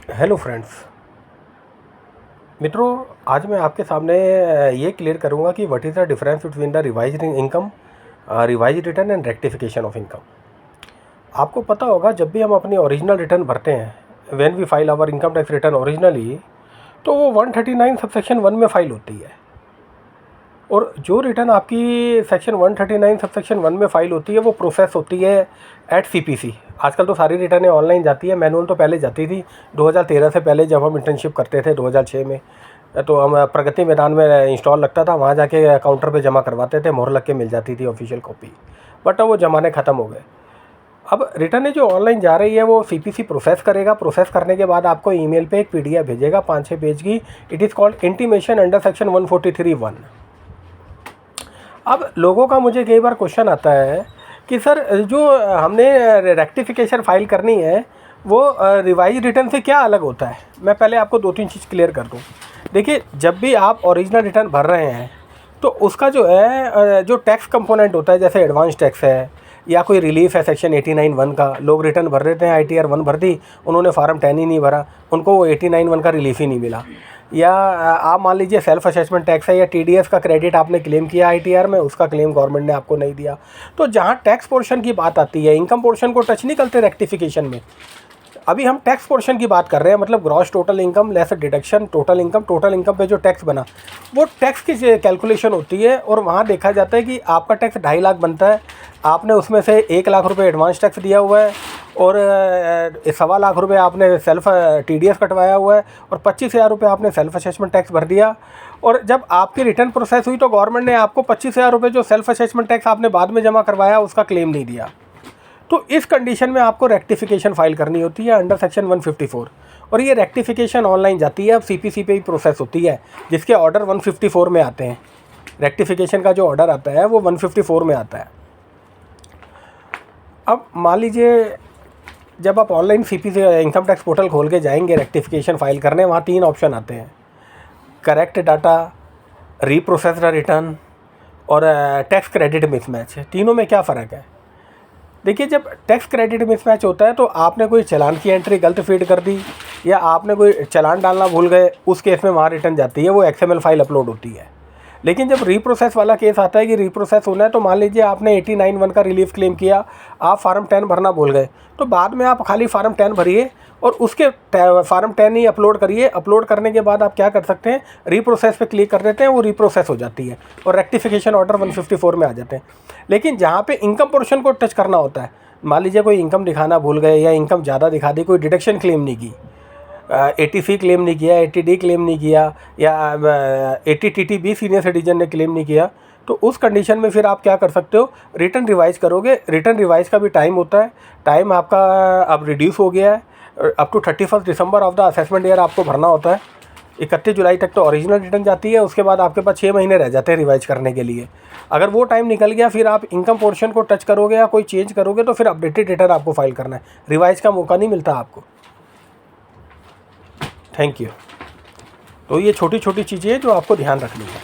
Hello friends. मित्रों, आज मैं आपके सामने ये क्लियर करूंगा कि what is the difference between the revised income, revised return and rectification of income. आपको पता होगा, जब भी हम अपनी ओरिजिनल रिटर्न भरते हैं, when we file our income tax return originally, तो वो 139 सबसेक्शन 1 में फाइल होती है। और जो रिटर्न आपकी सेक्शन 139 सबसेक्शन 1 में फाइल होती है वो प्रोसेस होती है एट सीपीसी। आजकल तो सारी रिटर्नें ऑनलाइन जाती है, मैनुअल तो पहले जाती थी। 2013 से पहले जब हम इंटर्नशिप करते थे 2006 में, तो हम प्रगति मैदान में इंस्टॉल लगता था, वहाँ जाके काउंटर पे जमा करवाते थे, मोहर लग के मिल जाती थी ऑफिशियल कॉपी। बट अब वो ज़माने ख़त्म हो गए। अब रिटर्नें जो ऑनलाइन जा रही है वो सीपीसी प्रोसेस करेगा। प्रोसेस करने के बाद आपको ईमेल पे एक पीडीएफ भेजेगा 5-6 पेज की। It is called intimation under section 143(1). अब लोगों का मुझे कई बार क्वेश्चन आता है कि सर, जो हमने रेक्टिफिकेशन फाइल करनी है वो रिवाइज रिटर्न से क्या अलग होता है। मैं पहले आपको 2-3 चीज़ क्लियर कर दूं। देखिए, जब भी आप ओरिजिनल रिटर्न भर रहे हैं तो उसका जो है जो टैक्स कंपोनेंट होता है, जैसे एडवांस टैक्स है या कोई रिलीफ है सेक्शन 89(1) का। लोग रिटर्न भर देते हैं, ITR 1 भर दी, उन्होंने फार्म 10 ही नहीं भरा, उनको वो 89(1) का रिलीफ ही नहीं मिला। या आप मान लीजिए सेल्फ असेसमेंट टैक्स है या TDS का क्रेडिट आपने क्लेम किया ITR में, उसका क्लेम गवर्नमेंट ने आपको नहीं दिया। तो जहाँ टैक्स पोर्शन की बात आती है, इनकम पोर्शन को टच नहीं करते रेक्टिफिकेशन में। अभी हम टैक्स पोर्शन की बात कर रहे हैं, मतलब gross total income less deduction total income पे जो टैक्स बना, वो टैक्स की कैलकुलेशन होती है। और वहाँ देखा जाता है कि आपका टैक्स 2.5 लाख बनता है, आपने उसमें से 1 लाख रुपए एडवांस टैक्स दिया हुआ है और 1.25 लाख रुपए आपने सेल्फ TDS कटवाया हुआ है और 25,000 रुपये आपने सेल्फ असेसमेंट टैक्स भर दिया। और जब आपकी रिटर्न प्रोसेस हुई तो गवर्नमेंट ने आपको 25,000 रुपये जो सेल्फ असेसमेंट टैक्स आपने बाद में जमा करवाया उसका क्लेम नहीं दिया। तो इस कंडीशन में आपको रेक्टिफिकेशन फाइल करनी होती है अंडर सेक्शन 154। और ये रेक्टिफिकेशन ऑनलाइन जाती है, अब CPC पे ही प्रोसेस होती है, जिसके ऑर्डर 154 में आते हैं। रेक्टिफिकेशन का जो ऑर्डर आता है वो 154 में आता है। अब मान लीजिए, जब आप online CPC income tax portal खोल के जाएंगे रेक्टिफिकेशन फाइल करने, वहाँ 3 ऑप्शन आते हैं: करेक्ट डाटा, रीप्रोसेस्ड रिटर्न और टैक्स क्रेडिट मिसमैच। तीनों में क्या फ़र्क है? देखिए, जब टैक्स क्रेडिट मिसमैच होता है तो आपने कोई चालान की एंट्री गलत फीड कर दी या आपने कोई चालान डालना भूल गए, उस केस में वहाँ रिटर्न जाती है, वो XML फाइल अपलोड होती है। लेकिन जब रीप्रोसेस वाला केस आता है कि रीप्रोसेस होना है, तो मान लीजिए आपने 89(1) का रिलीफ क्लेम किया, आप फार्म 10 भरना भूल गए, तो बाद में आप खाली फार्म 10 भरिए और उसके फार्म 10 ही अपलोड करिए। अपलोड करने के बाद आप क्या कर सकते हैं, रीप्रोसेस पे क्लिक कर देते हैं, वो रीप्रोसेस हो जाती है और रेक्टिफिकेशन ऑर्डर 154 में आ जाते हैं। लेकिन जहाँ पे इनकम पोर्शन को टच करना होता है, मान लीजिए कोई इनकम दिखाना भूल गए या इनकम ज़्यादा दिखा दी, कोई डिडक्शन क्लेम नहीं की, 80C क्लेम नहीं किया, 80D क्लेम नहीं किया या 80TTB सीनियर सिटीजन ने क्लेम नहीं किया, तो उस कंडीशन में फिर आप क्या कर सकते हो, रिटर्न रिवाइज करोगे। रिटर्न रिवाइज का भी टाइम होता है, टाइम आपका अब रिड्यूस हो गया है। Up to 31 December of the assessment year आपको भरना होता है। 31 जुलाई तक तो ओरिजिनल रिटर्न जाती है, उसके बाद आपके पास 6 महीने रह जाते हैं रिवाइज करने के लिए। अगर वो टाइम निकल गया, फिर आप इनकम पोर्शन को टच करोगे या कोई चेंज करोगे, तो फिर अपडेटेड रिटर्न आपको फाइल करना है, रिवाइज का मौका नहीं मिलता आपको। Thank you. तो ये छोटी छोटी चीज़ें हैं जो आपको ध्यान रखनी है।